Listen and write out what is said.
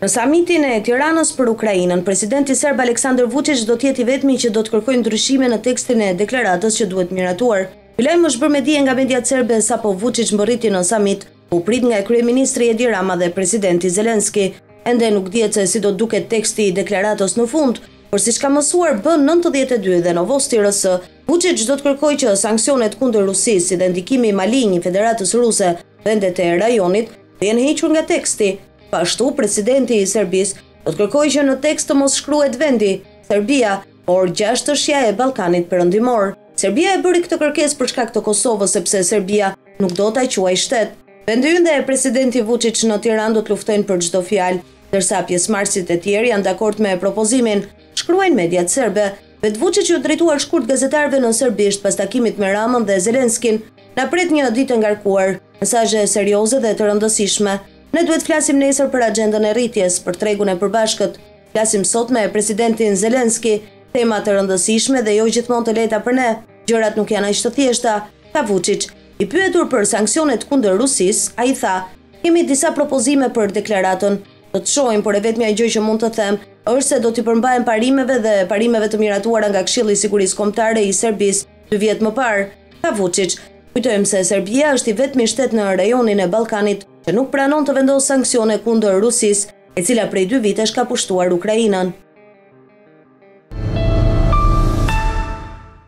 Në samitin e Tiranës për Ukrainën, presidenti serb Aleksandar Vučić do të jetë i vetmi që do të kërkojë ndryshime në tekstin e deklaratës që duhet miratuar. Ky lajm është bërë me dije nga mediat serbe sapo Vučić mbërriti në samit, u prit nga kryeministri Edi Rama dhe presidenti Zelenski. Ende nuk dihet se si do duket teksti i deklaratës në fund, por siç ka mësuar B92 dhe Novosti RS, Vučić do të kërkojë që sanksionet kundër Rusisë si dhe ndikimi i malign i Federatës Ruse vendet e rajonit të jenë hequr nga teksti. Pashtu, presidenti i Serbisë do të kërkojë që në tekst të mos shkruhet vendi Serbia, por gjashtëshja e Ballkanit Perëndimor. Serbia e bëri këtë kërkesë për shkak të Kosovës sepse Serbia nuk do ta quajë shtet. Vendi ynë dhe presidenti Vučić në Tiranë do të luftojnë për çdo fjalë, ndërsa pjesëmarrësit e tjerë janë dakord me propozimin, shkruajnë mediat serbe. Vet Vučić u drejtuar shkurt gazetarëve në serbisht pas takimit me Ramën dhe Zelenskin. Na pret një ditë e ngarkuar, mesazhe serioze dhe të rëndësishme. Ne duhet flasim nesër për agjendën e rritjes, për tregun e përbashkët. Flasim sot me presidentin Zelenski, tema të rëndësishme dhe jo gjithmonë të lehta për ne. Gjërat nuk janë aq të thjeshta, tha Vučić. I pyetur për sanksionet kundër Rusisë, ai tha: "Kemi disa propozime për deklaratën. Do të shohim, por e vetmja gjë që mund të them është se do t'i përmbahen parimeve dhe parimeve të miratuara nga Këshilli i Sigurisë Kombëtare i Serbisë 2 vjet më parë", tha Vučić. Kujtojmë se Serbia është i vetmi shtet në rajonin e Ballkanit që nuk pranon të vendosë sanksione kundër Rusisë, e cila prej 2 vitesh ka pushtuar Ukrainën.